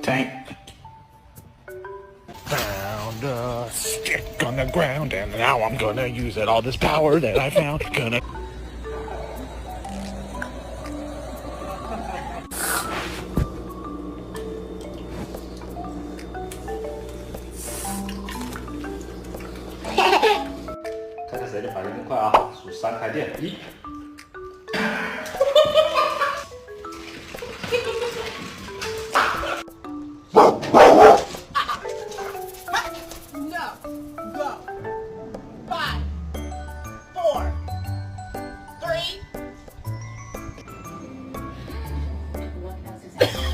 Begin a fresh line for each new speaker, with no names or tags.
Tank. Found a stick on the ground, and now I'm gonna use it. All this power that I found, gonna.
看看谁的反应更快啊！数3开电，1。
No. Go. 5, 4, 3. What else is happening?